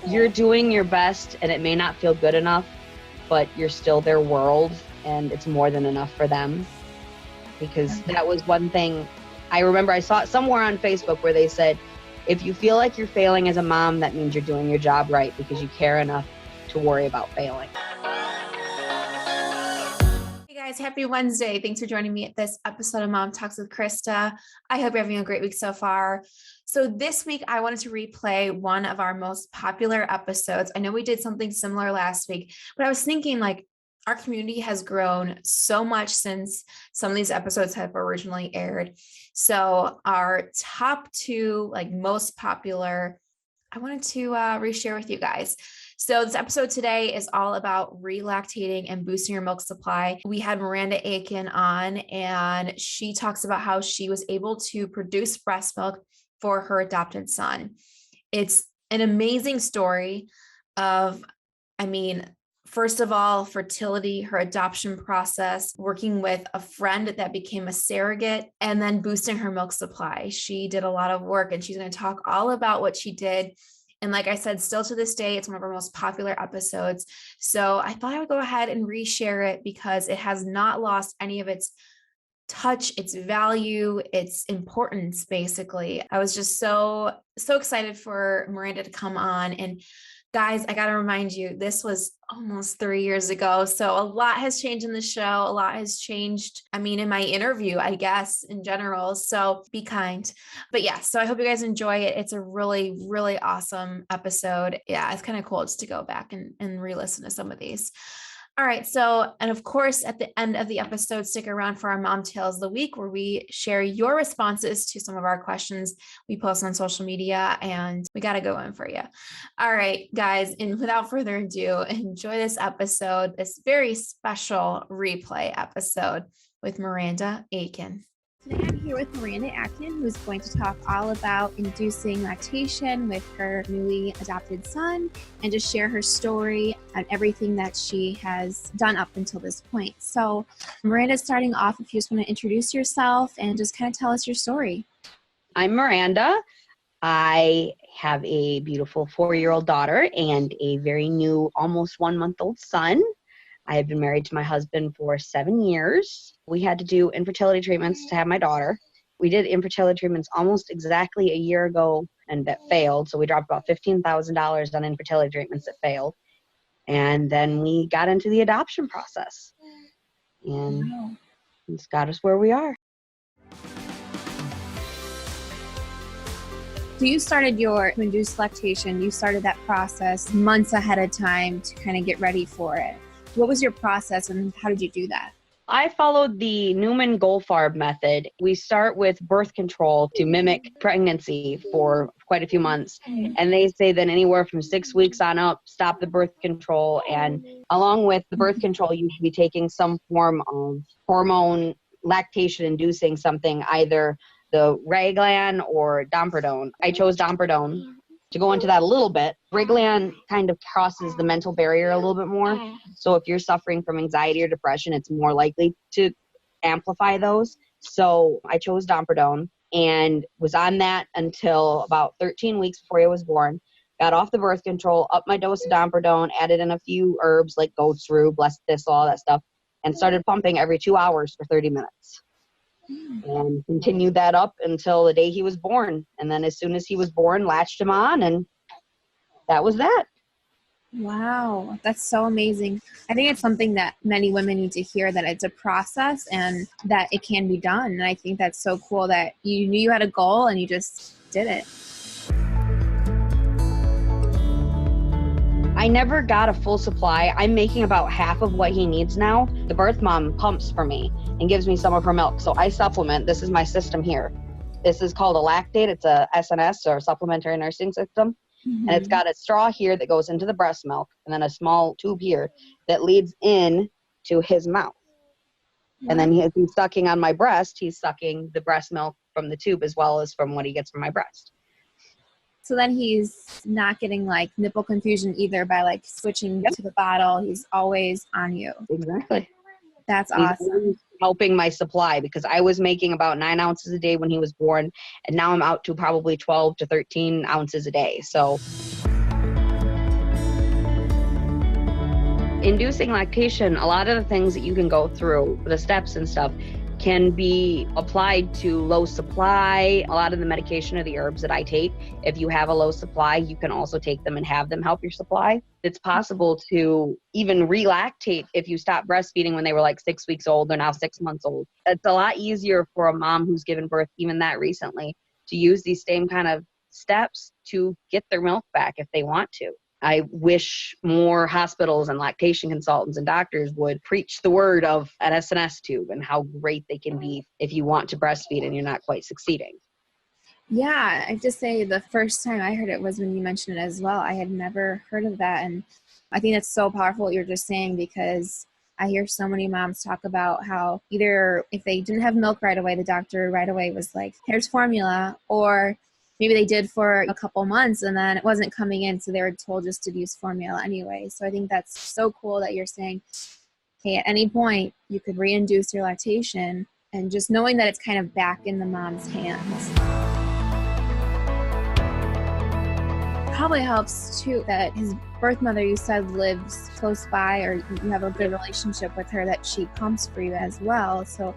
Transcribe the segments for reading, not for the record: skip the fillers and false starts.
you're doing your best and it may not feel good enough, but you're still their world and it's more than enough for them. Because that was one thing I remember I saw it somewhere on Facebook where they said, if you feel like you're failing as a mom, that means you're doing your job right because you care enough to worry about failing. Hey guys, happy Wednesday. Thanks for joining me at this episode of Mom Talks with Christa. I hope you're having a great week so far. So this week, I wanted to replay one of our most popular episodes. I know we did something similar last week, but I was thinking our community has grown so much since some of these episodes have originally aired. So our top two, most popular, I wanted to reshare with you guys. So this episode today is all about relactating and boosting your milk supply. We had Myranda Akin on, and she talks about how she was able to produce breast milk for her adopted son. It's an amazing story of, first of all, fertility, her adoption process, working with a friend that became a surrogate, and then boosting her milk supply. She did a lot of work, and she's going to talk all about what she did. And like I said, still to this day, it's one of our most popular episodes. So I thought I would go ahead and reshare it because it has not lost any of its touch, its value, its importance, basically. I was just so excited for Myranda to come on. And guys, I got to remind you, this was almost 3 years ago. So a lot has changed in the show. A lot has changed, in my interview, I guess, in general. So be kind. But yeah, so I hope you guys enjoy it. It's a really, really awesome episode. Yeah, it's kind of cool just to go back and re-listen to some of these. All right. So, and of course, at the end of the episode, stick around for our Mom Tales of the Week, where we share your responses to some of our questions we post on social media, and we got to go in for you. All right, guys. And without further ado, enjoy this episode, this very special replay episode with Myranda Akin. Today I'm here with Myranda Akin, who's going to talk all about inducing lactation with her newly adopted son and just share her story and everything that she has done up until this point. So Myranda, starting off, if you just want to introduce yourself and just kind of tell us your story. I'm Myranda. I have a beautiful 4-year-old daughter and a very new, almost 1-month-old son. I have been married to my husband for 7 years. We had to do infertility treatments to have my daughter. We did infertility treatments almost exactly a year ago, and that failed. So we dropped about $15,000 on infertility treatments that failed. And then we got into the adoption process. And it's got us where we are. So you started your induced lactation. You started that process months ahead of time to kind of get ready for it. What was your process and how did you do that? I followed the Newman-Goldfarb method. We start with birth control to mimic pregnancy for quite a few months. And they say that anywhere from 6 weeks on up, stop the birth control. And along with the birth control, you should be taking some form of hormone lactation inducing something, either the Reglan or Dompradone. I chose Dompradone. To go into that a little bit, Reglan kind of crosses the mental barrier a little bit more. So if you're suffering from anxiety or depression, it's more likely to amplify those. So I chose Dompradone and was on that until about 13 weeks before I was born. Got off the birth control, upped my dose of Dompradone, added in a few herbs like goat's rue, blessed thistle, all that stuff, and started pumping every 2 hours for 30 minutes. And continued that up until the day he was born. And then as soon as he was born, latched him on, and that was that. Wow, that's so amazing. I think it's something that many women need to hear, that it's a process and that it can be done. And I think that's so cool that you knew you had a goal and you just did it. I never got a full supply. I'm making about half of what he needs now. The birth mom pumps for me and gives me some of her milk. So I supplement. This is my system here. This is called a lactate. It's a SNS, or supplementary nursing system. And it's got a straw here that goes into the breast milk, and then a small tube here that leads in to his mouth. And then he's sucking on my breast. He's sucking the breast milk from the tube as well as from what he gets from my breast. So then he's not getting nipple confusion either by switching to the bottle. He's always on you. Exactly. That's awesome. He's helping my supply, because I was making about 9 ounces a day when he was born, and now I'm out to probably 12 to 13 ounces a day. So Inducing lactation, a lot of the things that you can go through, the steps and stuff, can be applied to low supply. A lot of the medication or the herbs that I take, if you have a low supply, you can also take them and have them help your supply. It's possible to even relactate if you stop breastfeeding when they were like 6 weeks old. They're now 6 months old. It's a lot easier for a mom who's given birth even that recently to use these same kind of steps to get their milk back if they want to. I wish more hospitals and lactation consultants and doctors would preach the word of an SNS tube and how great they can be if you want to breastfeed and you're not quite succeeding. Yeah, I have to say the first time I heard it was when you mentioned it as well. I had never heard of that. And I think that's so powerful what you're just saying, because I hear so many moms talk about how either if they didn't have milk right away, the doctor right away was like, here's formula, or maybe they did for a couple months and then it wasn't coming in, so they were told just to use formula anyway. So I think that's so cool that you're saying, hey, at any point you could reinduce your lactation, and just knowing that it's kind of back in the mom's hands. Probably helps too that his birth mother, you said, lives close by, or you have a good relationship with her, that she pumps for you as well. So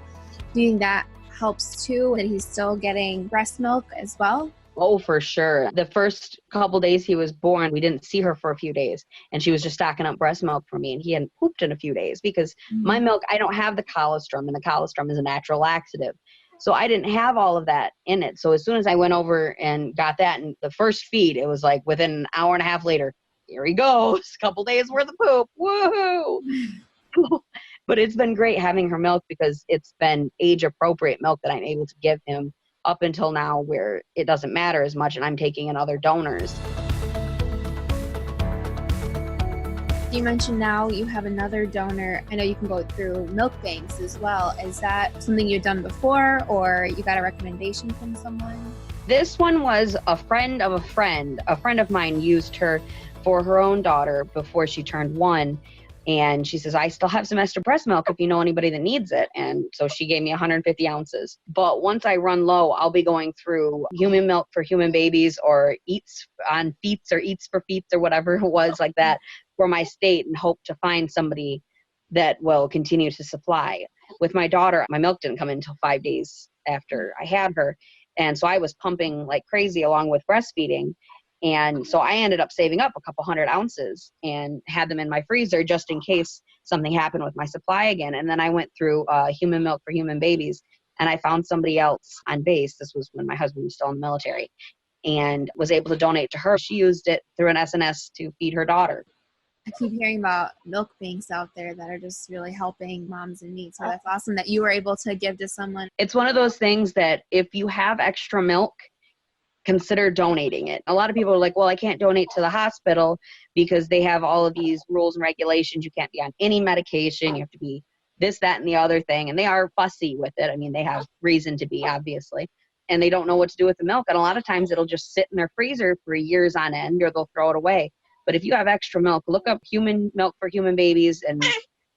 do you think that helps too, that he's still getting breast milk as well? Oh, for sure. The first couple days he was born, we didn't see her for a few days, and she was just stocking up breast milk for me, and he hadn't pooped in a few days because my milk, I don't have the colostrum, and the colostrum is a natural laxative. So I didn't have all of that in it. So as soon as I went over and got that, and the first feed, it was like within an hour and a half later, here he goes, a couple days worth of poop. Woohoo! But it's been great having her milk, because it's been age appropriate milk that I'm able to give him up until now, where it doesn't matter as much and I'm taking in other donors. You mentioned now you have another donor. I know you can go through milk banks as well. Is that something you've done before, or you got a recommendation from someone? This one was a friend of a friend. A friend of mine used her for her own daughter before she turned 1. And she says, I still have some extra breast milk if you know anybody that needs it. And so she gave me 150 ounces. But once I run low, I'll be going through human milk for human babies, or eats on feets, or eats for feets, or whatever it was like that for my state, and hope to find somebody that will continue to supply. With my daughter, my milk didn't come in until 5 days after I had her. And so I was pumping like crazy along with breastfeeding. And so I ended up saving up a couple 100 ounces and had them in my freezer just in case something happened with my supply again. And then I went through human milk for human babies, and I found somebody else on base. This was when my husband was still in the military, and was able to donate to her. She used it through an SNS to feed her daughter. I keep hearing about milk banks out there that are just really helping moms in need. So that's awesome that you were able to give to someone. It's one of those things that if you have extra milk, consider donating it. A lot of people are like, well, I can't donate to the hospital because they have all of these rules and regulations. You can't be on any medication. You have to be this, that, and the other thing. And they are fussy with it. I mean, they have reason to be, obviously. And they don't know what to do with the milk. And a lot of times it'll just sit in their freezer for years on end, or they'll throw it away. But if you have extra milk, look up human milk for human babies and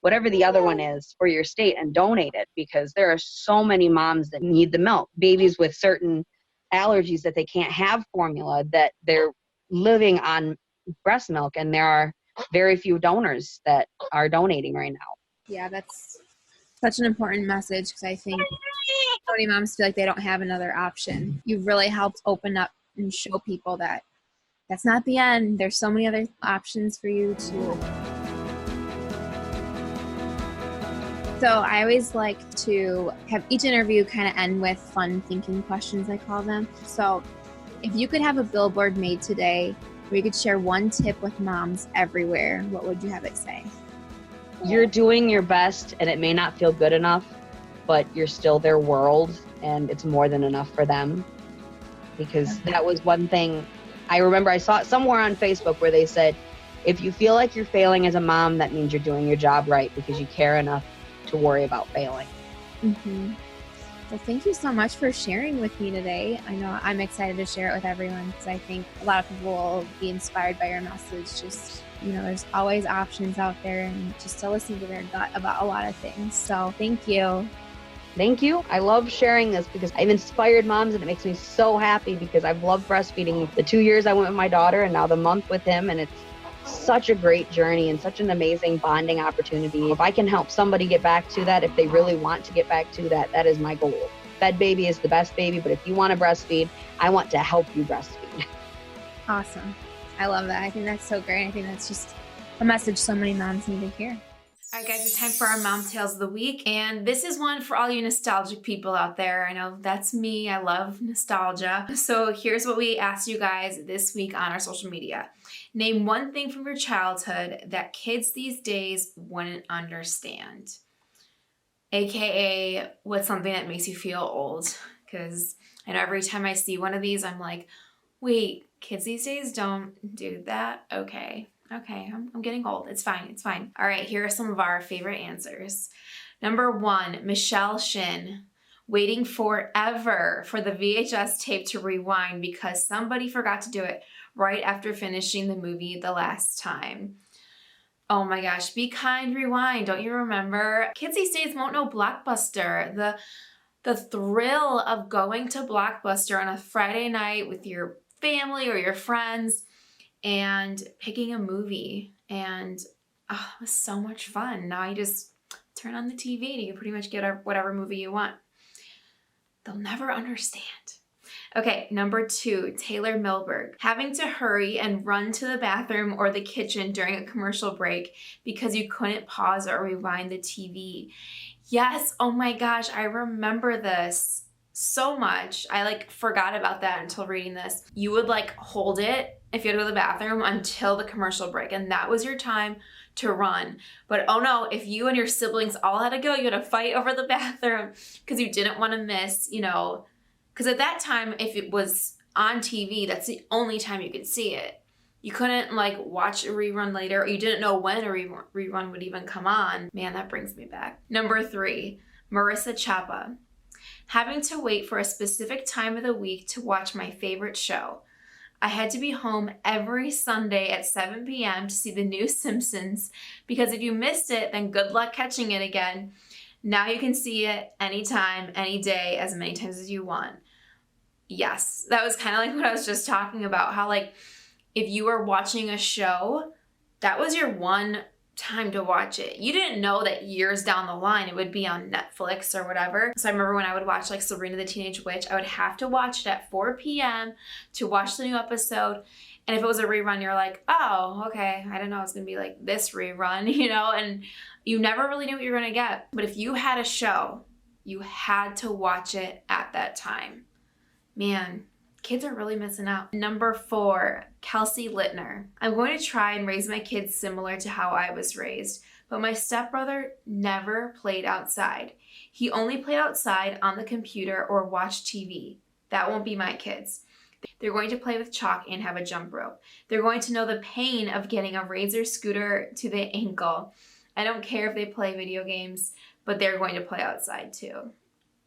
whatever the other one is for your state, and donate it, because there are so many moms that need the milk. Babies with certain allergies that they can't have formula, that they're living on breast milk, and there are very few donors that are donating right now. Yeah, that's such an important message, because I think so many moms feel like they don't have another option. You've really helped open up and show people that that's not the end. There's so many other options for you to. So I always like to have each interview kind of end with fun thinking questions, I call them. So if you could have a billboard made today where you could share one tip with moms everywhere, what would you have it say? You're doing your best, and it may not feel good enough, but you're still their world, and it's more than enough for them. Because that was one thing I remember I saw it somewhere on Facebook where they said, if you feel like you're failing as a mom, that means you're doing your job right, because you care enough to worry about failing. Mm-hmm. Well, thank you so much for sharing with me today. I know I'm excited to share it with everyone, because I think a lot of people will be inspired by your message. Just, there's always options out there, and just to listen to their gut about a lot of things. So thank you. Thank you. I love sharing this because I've inspired moms, and it makes me so happy, because I've loved breastfeeding the 2 years I went with my daughter, and now the month with him, and it's such a great journey and such an amazing bonding opportunity. If I can help somebody get back to that, if they really want to get back to that, that is my goal. Fed baby is the best baby, but if you want to breastfeed, I want to help you breastfeed. Awesome. I love that. I think that's so great. I think that's just a message so many moms need to hear. All right, guys, it's time for our Mom Tales of the Week. And this is one for all you nostalgic people out there. I know that's me. I love nostalgia. So here's what we asked you guys this week on our social media. Name one thing from your childhood that kids these days wouldn't understand. AKA, what's something that makes you feel old? Because I know every time I see one of these, I'm like, wait, kids these days don't do that? Okay, I'm getting old. It's fine. All right, here are some of our favorite answers. Number 1, Michelle Shin. Waiting forever for the VHS tape to rewind because somebody forgot to do it right after finishing the movie the last time. Oh my gosh, Be Kind, Rewind. Don't you remember? Kids these days won't know Blockbuster. The thrill of going to Blockbuster on a Friday night with your family or your friends and picking a movie. And it was so much fun. Now you just turn on the TV and you can pretty much get whatever movie you want. They'll never understand. Okay, number 2, Taylor Milberg. Having to hurry and run to the bathroom or the kitchen during a commercial break because you couldn't pause or rewind the TV. Yes, oh my gosh, I remember this so much. I forgot about that until reading this. You would hold it if you had to go to the bathroom until the commercial break, and that was your time to run. But oh no, if you and your siblings all had to go, you had to fight over the bathroom because you didn't want to miss, because at that time, if it was on TV, that's the only time you could see it. You couldn't watch a rerun later, or you didn't know when a rerun would even come on. Man, that brings me back. Number 3, Marissa Chapa. Having to wait for a specific time of the week to watch my favorite show. I had to be home every Sunday at 7 p.m. to see the new Simpsons because if you missed it, then good luck catching it again. Now you can see it anytime, any day, as many times as you want. Yes, that was kind of what I was just talking about, how if you were watching a show, that was your one time to watch it. You didn't know that years down the line it would be on Netflix or whatever. So I remember when I would watch Sabrina the Teenage Witch, I would have to watch it at 4 p.m. to watch the new episode. And if it was a rerun, you're like, oh, okay, I didn't know it was going to be this rerun, and you never really knew what you were going to get. But if you had a show, you had to watch it at that time. Man, kids are really missing out. Number 4, Kelsey Littner. I'm going to try and raise my kids similar to how I was raised, but my stepbrother never played outside. He only played outside on the computer or watched TV. That won't be my kids. They're going to play with chalk and have a jump rope. They're going to know the pain of getting a Razor scooter to the ankle. I don't care if they play video games, but they're going to play outside too.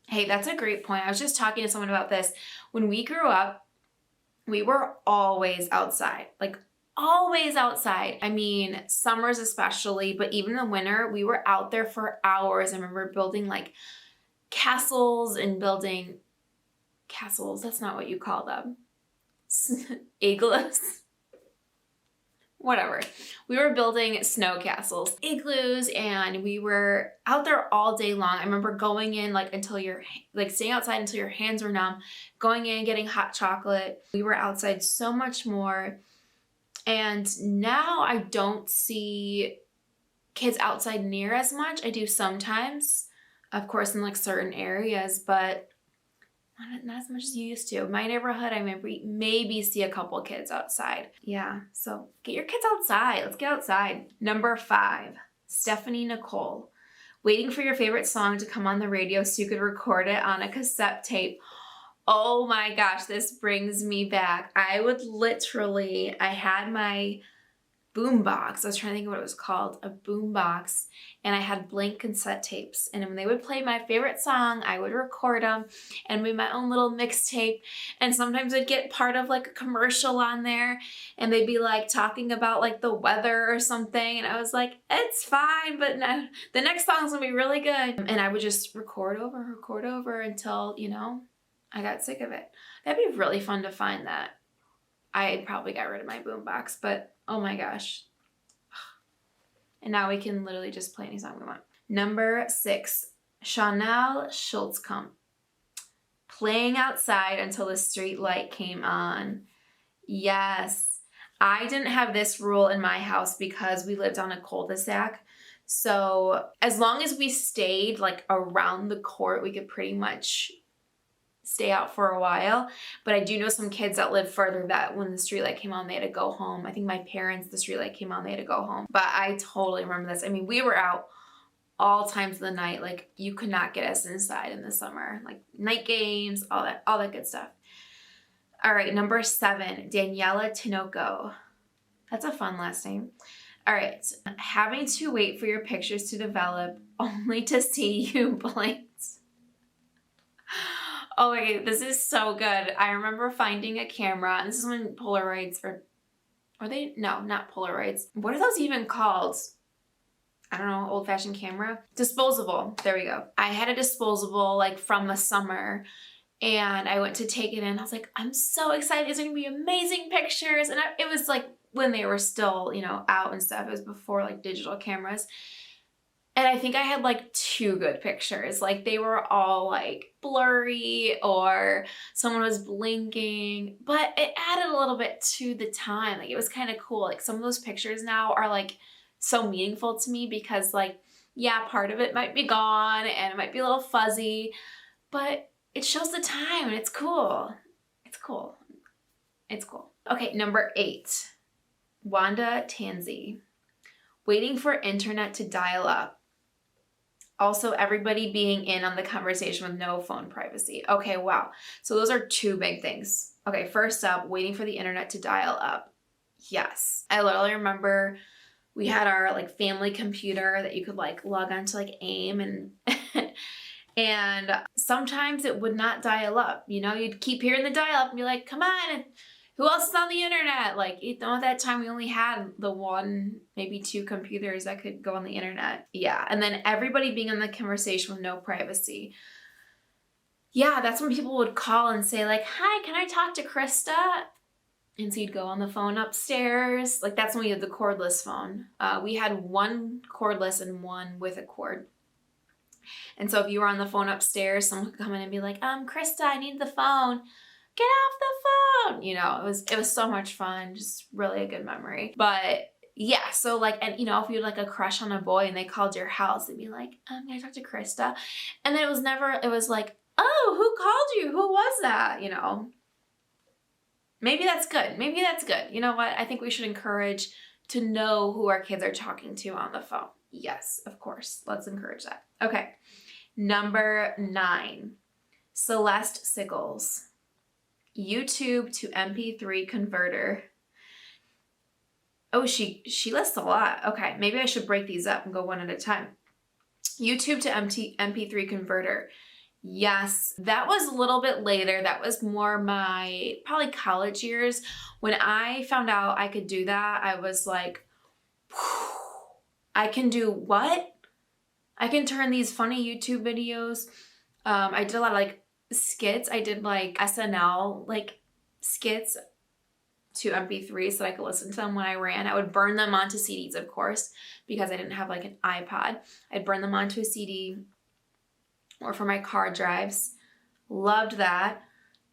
Hey, that's a great point. I was just talking to someone about this. When we grew up, we were always outside, always outside. I mean, summers especially, but even in the winter, we were out there for hours. I remember building castles and building castles. That's not what you call them. Igloos. Whatever. We were building snow castles, igloos, and we were out there all day long. I remember going in until staying outside until your hands were numb, going in, getting hot chocolate. We were outside so much more. And now I don't see kids outside near as much. I do sometimes, of course, in certain areas, but not as much as you used to. In my neighborhood, I maybe see a couple kids outside. Yeah, so get your kids outside. Let's get outside. Number 5, Stephanie Nicole. Waiting for your favorite song to come on the radio so you could record it on a cassette tape. Oh my gosh, this brings me back. I had my boombox. I was trying to think of what it was called, a boombox, and I had blank cassette tapes. And when they would play my favorite song, I would record them and make my own little mixtape. And sometimes I'd get part of a commercial on there, and they'd be talking about the weather or something. And I was like, it's fine, but no, the next song's gonna be really good. And I would just record over until I got sick of it. That'd be really fun to find that. I probably got rid of my boombox, but Oh my gosh. And now we can literally just play any song we want. Number 6, Chanel Schultzkamp. Playing outside until the street light came on. Yes. I didn't have this rule in my house because we lived on a cul-de-sac. So as long as we stayed like around the court, we could pretty much stay out for a while. But I do know some kids that live further that when the streetlight came on, they had to go home. I think my parents, the streetlight came on, they had to go home. But I totally remember this. I mean, we were out all times of the night. Like, you could not get us inside in the summer. Like night games, all that good stuff. All right, number 7, Daniela Tinoco. That's a fun last name. All right, having to wait for your pictures to develop only to see you blink. Oh wait, this is so good. I remember finding a camera, and this is when Polaroids are they? No, not Polaroids. What are those even called? I don't know, old-fashioned camera? Disposable, there we go. I had a disposable like from the summer, and I went to take it in. I was like, I'm so excited. There's gonna be amazing pictures. And it was like when they were still, you know, out and stuff. It was before like digital cameras. And I think I had like 2 good pictures. Like they were all like blurry or someone was blinking, but it added a little bit to the time. Like it was kind of cool. Like some of those pictures now are like so meaningful to me because like, yeah, part of it might be gone and it might be a little fuzzy, but it shows the time and it's cool. It's cool. It's cool. Okay, number 8, Wanda Tansey. Waiting for internet to dial up. Also, everybody being in on the conversation with no phone privacy. Okay, wow. So those are 2 big things. Okay, first up, waiting for the internet to dial up. Yes. I literally remember we had our like family computer that you could like log on to like AIM and and sometimes it would not dial up. You know, you'd keep hearing the dial up and be like, come on, who else is on the internet? Like, you know, at that time we only had the 1, maybe 2 computers that could go on the internet. Yeah, and then everybody being in the conversation with no privacy. Yeah, that's when people would call and say like, hi, can I talk to Christa? And so you'd go on the phone upstairs. Like that's when we had the cordless phone. We had 1 cordless and 1 with a cord. And so if you were on the phone upstairs, someone could come in and be like, Christa, I need the phone. Get off the phone. You know, it was so much fun. Just really a good memory. But yeah, so like, and you know, if you had like a crush on a boy and they called your house, they'd be like, can I talk to Christa? And then it was like, oh, who called you? Who was that? You know, maybe that's good. Maybe that's good. You know what? I think we should encourage to know who our kids are talking to on the phone. Yes, of course. Let's encourage that. Okay. Number 9, Celeste Sickles. YouTube to MP3 converter. Oh, she lists a lot. Okay, maybe I should break these up and go one at a time. YouTube to MP3 converter. Yes, that was a little bit later. That was more my probably college years. When I found out I could do that, I was like, I can do what? I can turn these funny YouTube videos. I did a lot of like skits. I did like SNL like skits to MP3 so that I could listen to them when I ran. I would burn them onto CDs, of course, because I didn't have like an iPod. I'd burn them onto a CD or for my car drives. Loved that.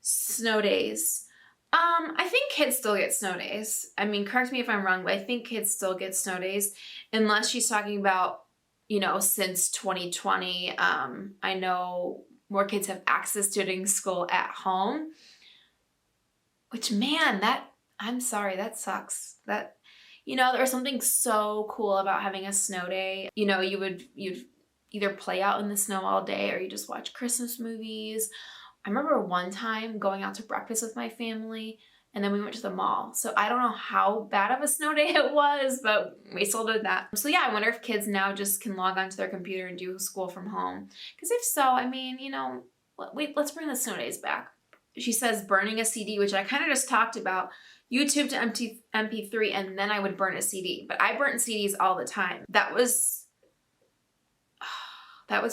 Snow days. I think kids still get snow days. I mean, correct me if I'm wrong, but I think kids still get snow days unless she's talking about, you know, since 2020. I know more kids have access to doing school at home, which, man, I'm sorry, that sucks. That, you know, there was something so cool about having a snow day. You know, you'd either play out in the snow all day or you just watch Christmas movies. I remember one time going out to breakfast with my family and then we went to the mall. So I don't know how bad of a snow day it was, but we still did that. So yeah, I wonder if kids now just can log onto their computer and do school from home. Because if so, I mean, you know, let's bring the snow days back. She says burning a CD, which I kind of just talked about. YouTube to MP3, and then I would burn a CD. But I burnt CDs all the time. That was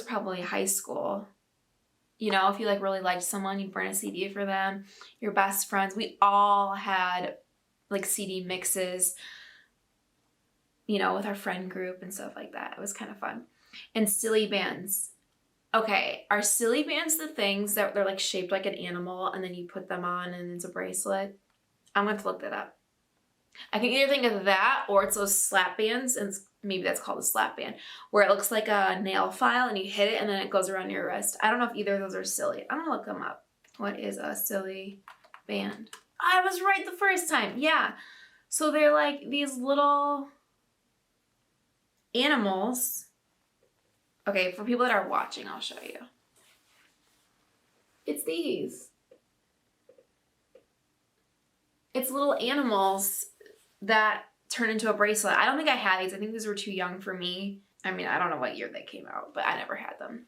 probably high school. You know, if you like really liked someone, you'd burn a CD for them. Your best friends. We all had like CD mixes. with our friend group and stuff like that. It was kind of fun. And silly bands. Okay, are silly bands the things that they're like shaped like an animal and then you put them on and it's a bracelet? I'm going to look that up. I can either think of that or it's those slap bands, and maybe that's called a slap band, where it looks like a nail file and you hit it and then it goes around your wrist. I don't know if either of those are silly. I'm going to look them up. What is a silly band? I was right the first time. Yeah. So they're like these little animals. Okay, for people that are watching, I'll show you. It's these. It's little animals that turn into a bracelet. I don't think I had these. I think these were too young for me. I mean, I don't know what year they came out, but I never had them.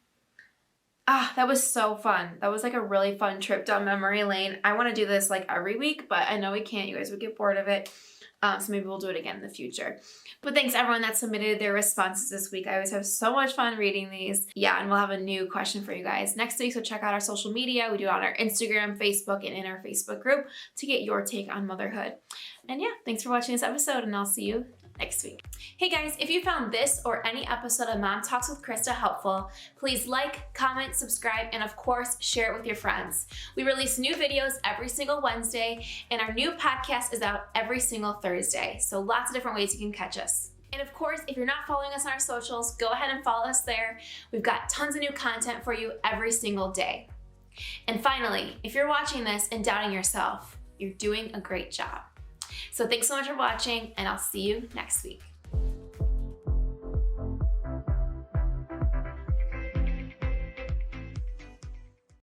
That was so fun. That was like a really fun trip down memory lane. I want to do this like every week, but I know we can't. You guys would get bored of it. So maybe we'll do it again in the future. But thanks everyone that submitted their responses this week. I always have so much fun reading these. Yeah, and we'll have a new question for you guys next week. So check out our social media. We do it on our Instagram, Facebook, and in our Facebook group to get your take on motherhood. And yeah, thanks for watching this episode, and I'll see you next week. Hey guys, if you found this or any episode of Mom Talks with Christa helpful, please like, comment, subscribe, and of course, share it with your friends. We release new videos every single Wednesday, and our new podcast is out every single Thursday. So lots of different ways you can catch us. And of course, if you're not following us on our socials, go ahead and follow us there. We've got tons of new content for you every single day. And finally, if you're watching this and doubting yourself, you're doing a great job. So thanks so much for watching, and I'll see you next week.